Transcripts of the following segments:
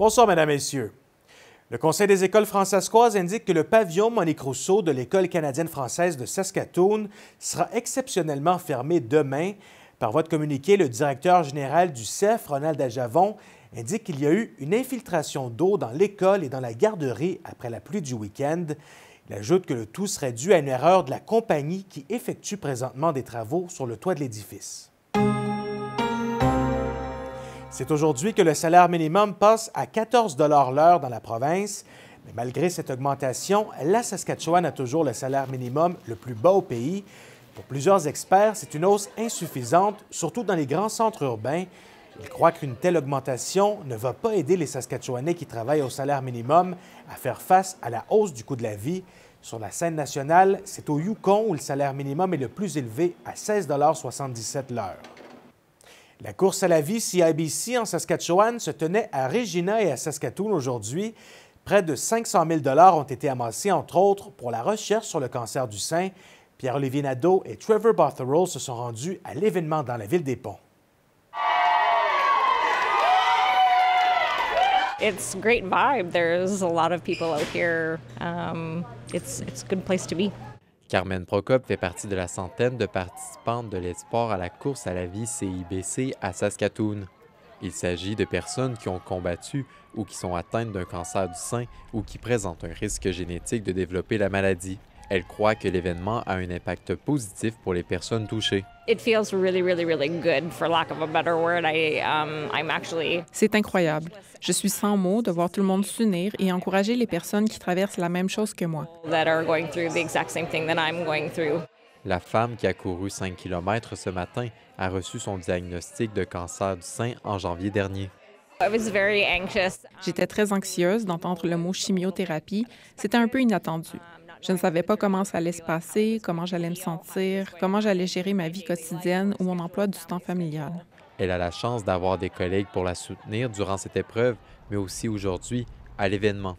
Bonsoir, Mesdames et Messieurs. Le Conseil des écoles francescoises indique que le pavillon Monique Rousseau de l'École canadienne-française de Saskatoon sera exceptionnellement fermé demain. Par voie de communiqué, le directeur général du CEF, Ronald Ajavon, indique qu'il y a eu une infiltration d'eau dans l'école et dans la garderie après la pluie du week-end. Il ajoute que le tout serait dû à une erreur de la compagnie qui effectue présentement des travaux sur le toit de l'édifice. C'est aujourd'hui que le salaire minimum passe à 14 $ l'heure dans la province. Mais malgré cette augmentation, la Saskatchewan a toujours le salaire minimum le plus bas au pays. Pour plusieurs experts, c'est une hausse insuffisante, surtout dans les grands centres urbains. Ils croient qu'une telle augmentation ne va pas aider les Saskatchewanais qui travaillent au salaire minimum à faire face à la hausse du coût de la vie. Sur la scène nationale, c'est au Yukon où le salaire minimum est le plus élevé à 16,77 $ l'heure. La course à la vie CIBC en Saskatchewan se tenait à Regina et à Saskatoon aujourd'hui. Près de 500 000 $ ont été amassés, entre autres, pour la recherche sur le cancer du sein. Pierre-Olivier Nadeau et Trevor Botherell se sont rendus à l'événement dans la ville des Ponts. It's a great vibe. There's a lot of people out here. It's a good place to be. Carmen Procope fait partie de la centaine de participantes de l'espoir à la course à la vie CIBC à Saskatoon. Il s'agit de personnes qui ont combattu ou qui sont atteintes d'un cancer du sein ou qui présentent un risque génétique de développer la maladie. Elle croit que l'événement a un impact positif pour les personnes touchées. It feels really good, for lack of a better word. C'est incroyable. Je suis sans mots de voir tout le monde s'unir et encourager les personnes qui traversent la même chose que moi. That are going through the exact same thing that I'm going through. La femme qui a couru 5 km ce matin a reçu son diagnostic de cancer du sein en janvier dernier. I was very anxious. J'étais très anxieuse d'entendre le mot chimiothérapie. C'était un peu inattendu. Je ne savais pas comment ça allait se passer, comment j'allais me sentir, comment j'allais gérer ma vie quotidienne ou mon emploi du temps familial. Elle a la chance d'avoir des collègues pour la soutenir durant cette épreuve, mais aussi aujourd'hui, à l'événement.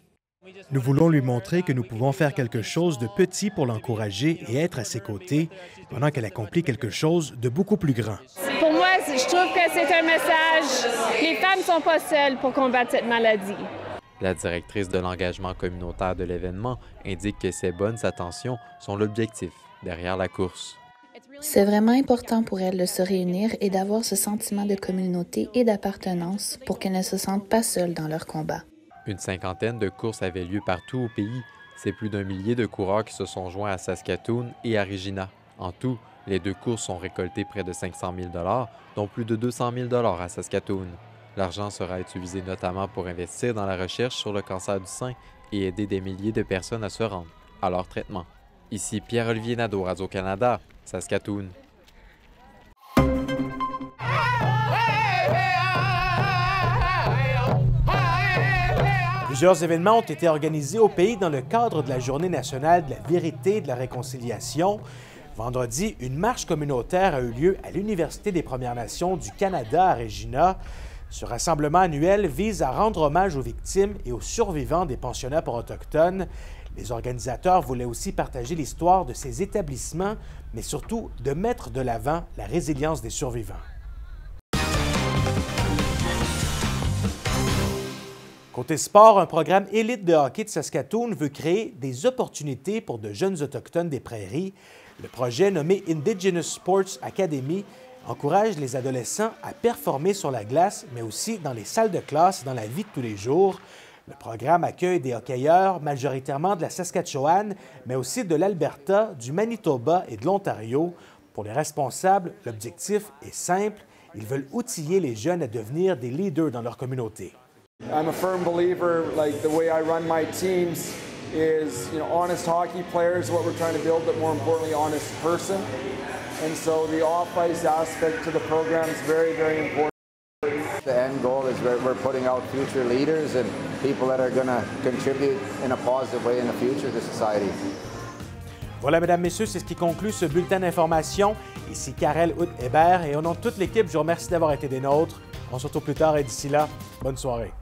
Nous voulons lui montrer que nous pouvons faire quelque chose de petit pour l'encourager et être à ses côtés, pendant qu'elle accomplit quelque chose de beaucoup plus grand. Pour moi, je trouve que c'est un message. Les femmes ne sont pas seules pour combattre cette maladie. La directrice de l'engagement communautaire de l'événement indique que ces bonnes attentions sont l'objectif derrière la course. C'est vraiment important pour elles de se réunir et d'avoir ce sentiment de communauté et d'appartenance pour qu'elles ne se sentent pas seules dans leur combat. Une cinquantaine de courses avaient lieu partout au pays. C'est plus d'1 millier de coureurs qui se sont joints à Saskatoon et à Regina. En tout, les deux courses ont récolté près de 500 000 $, dont plus de 200 000 $ à Saskatoon. L'argent sera utilisé notamment pour investir dans la recherche sur le cancer du sein et aider des milliers de personnes à se rendre à leur traitement. Ici Pierre-Olivier Nadeau, Radio-Canada, Saskatoon. Plusieurs événements ont été organisés au pays dans le cadre de la Journée nationale de la vérité et de la réconciliation. Vendredi, une marche communautaire a eu lieu à l'Université des Premières Nations du Canada à Regina. Ce rassemblement annuel vise à rendre hommage aux victimes et aux survivants des pensionnats pour autochtones. Les organisateurs voulaient aussi partager l'histoire de ces établissements, mais surtout de mettre de l'avant la résilience des survivants. Côté sport, un programme élite de hockey de Saskatoon veut créer des opportunités pour de jeunes autochtones des prairies. Le projet nommé Indigenous Sports Academy encourage les adolescents à performer sur la glace, mais aussi dans les salles de classe et dans la vie de tous les jours. Le programme accueille des hockeyeurs majoritairement de la Saskatchewan, mais aussi de l'Alberta, du Manitoba et de l'Ontario. Pour les responsables, l'objectif est simple. Ils veulent outiller les jeunes à devenir des leaders dans leur communauté. I'm a firm believer, like the way I run my teams is, honest hockey players, what we're trying to build, but more importantly, honest person. And so the off-ice aspect to the program is very important. The end goal is we're putting out future leaders and people that are going to contribute in a positive way in the future to society. Voilà, mesdames, messieurs, c'est ce qui conclut ce bulletin d'information. Ici Karel Hout-Hébert et au nom de toute l'équipe, je vous remercie d'avoir été des nôtres. On se retrouve plus tard et d'ici là, bonne soirée.